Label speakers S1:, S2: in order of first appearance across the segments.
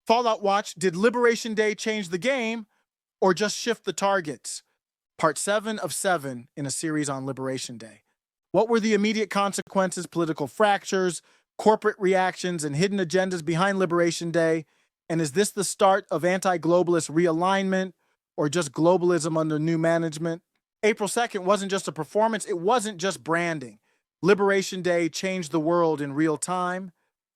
S1: Fallout Watch, did Liberation Day change the game or just shift the targets? Part 7 of 7 in a series on Liberation Day. What were the immediate consequences, political fractures, corporate reactions, and hidden agendas behind Liberation Day? And is this the start of anti-globalist realignment or just globalism under new management? April 2nd wasn't just a performance, it wasn't just branding. Liberation Day changed the world in real time.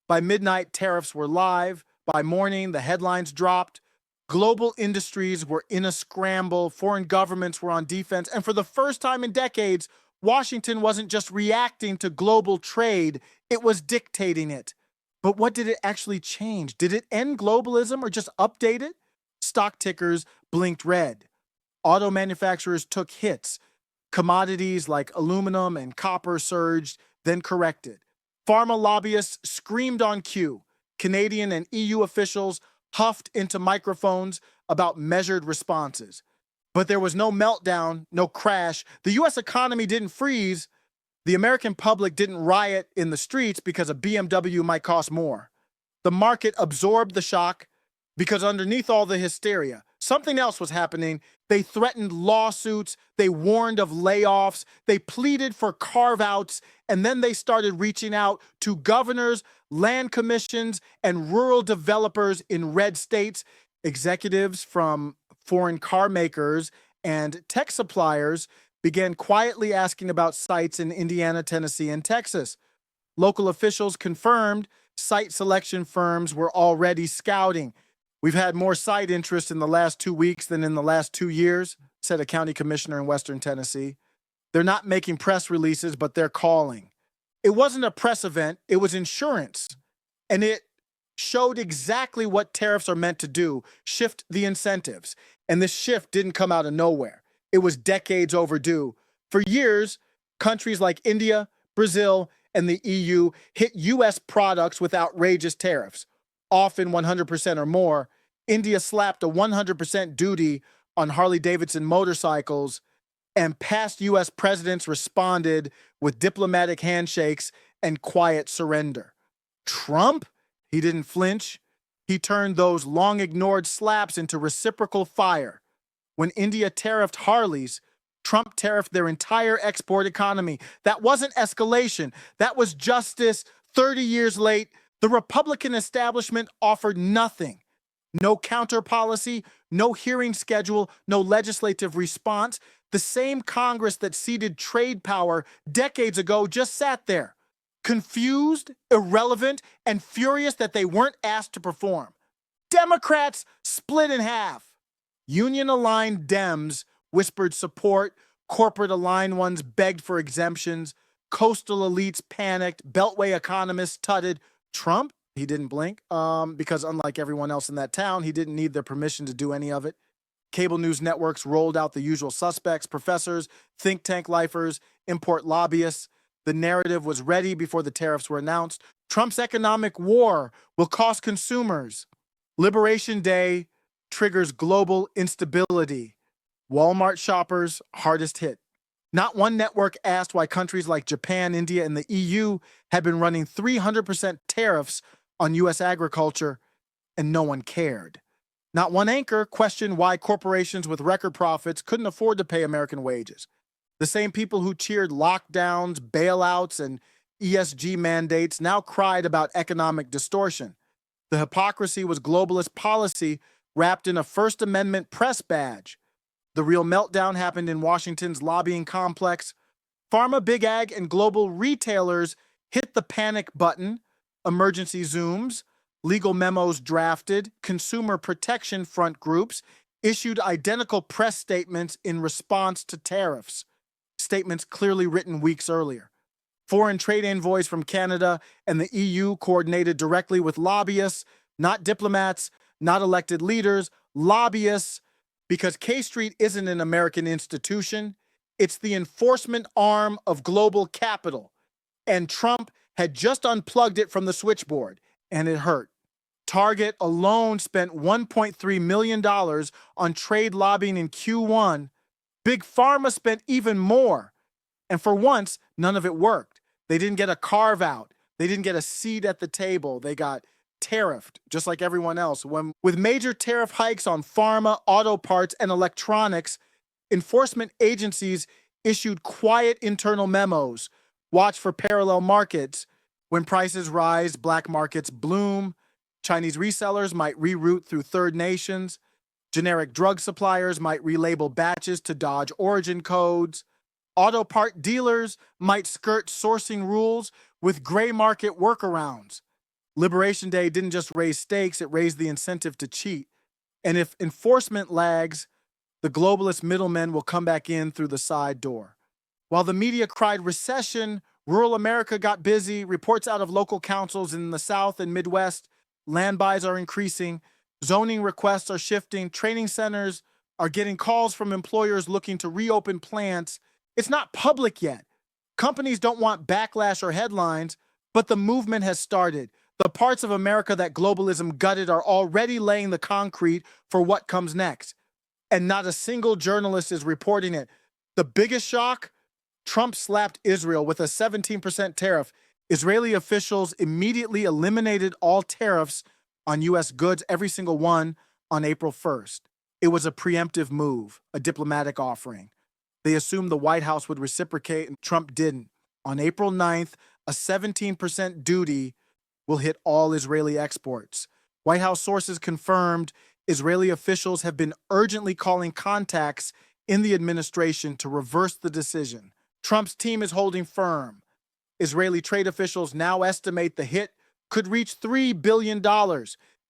S1: By midnight, tariffs were live. By morning, the headlines dropped. Global industries were in a scramble. Foreign governments were on defense. And for the first time in decades, Washington wasn't just reacting to global trade, it was dictating it. But what did it actually change? Did it end globalism or just update it? Stock tickers blinked red. Auto manufacturers took hits. Commodities like aluminum and copper surged, then corrected. Pharma lobbyists screamed on cue. Canadian and EU officials huffed into microphones about measured responses. But there was no meltdown, no crash. The US economy didn't freeze. The American public didn't riot in the streets because a BMW might cost more. The market absorbed the shock because underneath all the hysteria, something else was happening. They threatened lawsuits, they warned of layoffs, they pleaded for carve-outs, and then they started reaching out to governors, land commissions, and rural developers in red states. Executives from foreign car makers and tech suppliers began quietly asking about sites in Indiana, Tennessee, and Texas. Local officials confirmed site selection firms were already scouting. We've had more site interest in the last 2 weeks than in the last 2 years, said a county commissioner in Western Tennessee. They're not making press releases, but they're calling. It wasn't a press event, it was insurance. And it showed exactly what tariffs are meant to do, shift the incentives. And this shift didn't come out of nowhere. It was decades overdue. For years, countries like India, Brazil, and the EU hit US products with outrageous tariffs, often 100% or more. India slapped a 100% duty on Harley-Davidson motorcycles, and past US presidents responded with diplomatic handshakes and quiet surrender. Trump? He didn't flinch. He turned those long-ignored slaps into reciprocal fire. When India tariffed Harleys, Trump tariffed their entire export economy. That wasn't escalation. That was justice. 30 years late, the Republican establishment offered nothing. No counter policy, no hearing schedule, no legislative response. The same Congress that ceded trade power decades ago just sat there, confused, irrelevant, and furious that they weren't asked to perform. Democrats split in half. Union-aligned Dems whispered support, corporate-aligned ones begged for exemptions, coastal elites panicked, Beltway economists tutted. Trump? He didn't blink, because unlike everyone else in that town, he didn't need their permission to do any of it. Cable news networks rolled out the usual suspects, professors, think tank lifers, import lobbyists. The narrative was ready before the tariffs were announced. Trump's economic war will cost consumers. Liberation Day triggers global instability. Walmart shoppers hardest hit. Not one network asked why countries like Japan, India, and the EU had been running 300% tariffs on US agriculture, and no one cared. Not one anchor questioned why corporations with record profits couldn't afford to pay American wages. The same people who cheered lockdowns, bailouts, and ESG mandates now cried about economic distortion. The hypocrisy was globalist policy wrapped in a First Amendment press badge. The real meltdown happened in Washington's lobbying complex. Pharma, big ag, and global retailers hit the panic button. Emergency Zooms, legal memos drafted, consumer protection front groups issued identical press statements in response to tariffs, statements clearly written weeks earlier. Foreign trade envoys from Canada and the EU coordinated directly with lobbyists, not diplomats, not elected leaders, lobbyists, because K Street isn't an American institution. It's the enforcement arm of global capital. And Trump had just unplugged it from the switchboard, and it hurt. Target alone spent $1.3 million on trade lobbying in Q1. Big Pharma spent even more. And for once, none of it worked. They didn't get a carve-out. They didn't get a seat at the table. They got tariffed, just like everyone else. With major tariff hikes on pharma, auto parts, and electronics, enforcement agencies issued quiet internal memos. Watch for parallel markets. When prices rise, black markets bloom. Chinese resellers might reroute through third nations. Generic drug suppliers might relabel batches to dodge origin codes. Auto part dealers might skirt sourcing rules with gray market workarounds. Liberation Day didn't just raise stakes, it raised the incentive to cheat. And if enforcement lags, the globalist middlemen will come back in through the side door. While the media cried recession, rural America got busy. Reports out of local councils in the South and Midwest, land buys are increasing, zoning requests are shifting, training centers are getting calls from employers looking to reopen plants. It's not public yet. Companies don't want backlash or headlines, but the movement has started. The parts of America that globalism gutted are already laying the concrete for what comes next. And not a single journalist is reporting it. The biggest shock? Trump slapped Israel with a 17% tariff. Israeli officials immediately eliminated all tariffs on U.S. goods, every single one, on April 1st. It was a preemptive move, a diplomatic offering. They assumed the White House would reciprocate, and Trump didn't. On April 9th, a 17% duty will hit all Israeli exports. White House sources confirmed Israeli officials have been urgently calling contacts in the administration to reverse the decision. Trump's team is holding firm. Israeli trade officials now estimate the hit could reach $3 billion.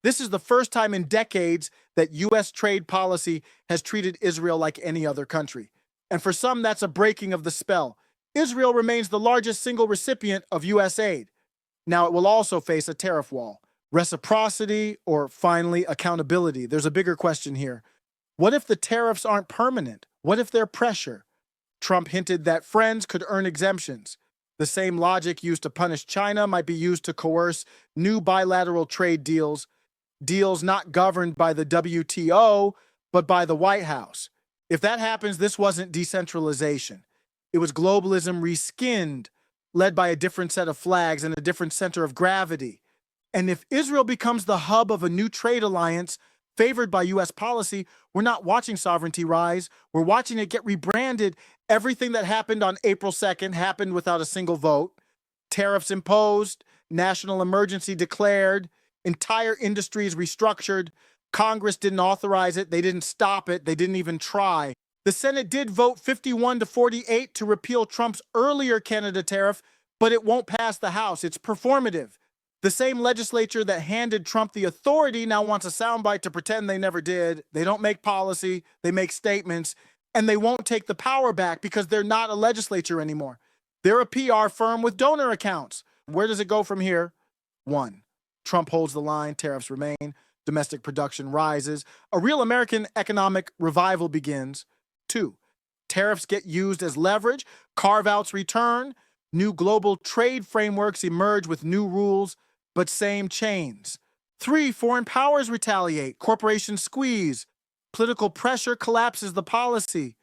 S1: This is the first time in decades that U.S. trade policy has treated Israel like any other country. And for some, that's a breaking of the spell. Israel remains the largest single recipient of U.S. aid. Now, it will also face a tariff wall. Reciprocity, or finally, accountability. There's a bigger question here. What if the tariffs aren't permanent? What if they're pressure? Trump hinted that friends could earn exemptions. The same logic used to punish China might be used to coerce new bilateral trade deals, deals not governed by the WTO, but by the White House. If that happens, this wasn't decentralization. It was globalism reskinned, led by a different set of flags and a different center of gravity. And if Israel becomes the hub of a new trade alliance favored by U.S. policy, we're not watching sovereignty rise. We're watching it get rebranded. Everything that happened on April 2nd happened without a single vote. Tariffs imposed, national emergency declared, entire industries restructured. Congress didn't authorize it. They didn't stop it. They didn't even try. The Senate did vote 51-48 to repeal Trump's earlier Canada tariff, but it won't pass the House. It's performative. The same legislature that handed Trump the authority now wants a soundbite to pretend they never did. They don't make policy, they make statements, and they won't take the power back because they're not a legislature anymore. They're a PR firm with donor accounts. Where does it go from here? 1. Trump holds the line, tariffs remain, domestic production rises, a real American economic revival begins. 2. Tariffs get used as leverage, carve-outs return, new global trade frameworks emerge with new rules, but same chains. 3. Foreign powers retaliate, corporations squeeze, political pressure collapses the policy.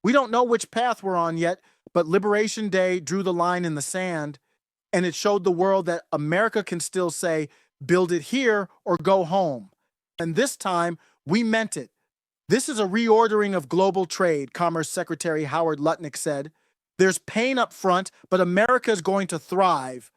S1: We don't know which path we're on yet, but Liberation Day drew the line in the sand, and it showed the world that America can still say, build it here or go home. And this time, we meant it. This is a reordering of global trade, Commerce Secretary Howard Lutnick said. There's pain up front, but America is going to thrive.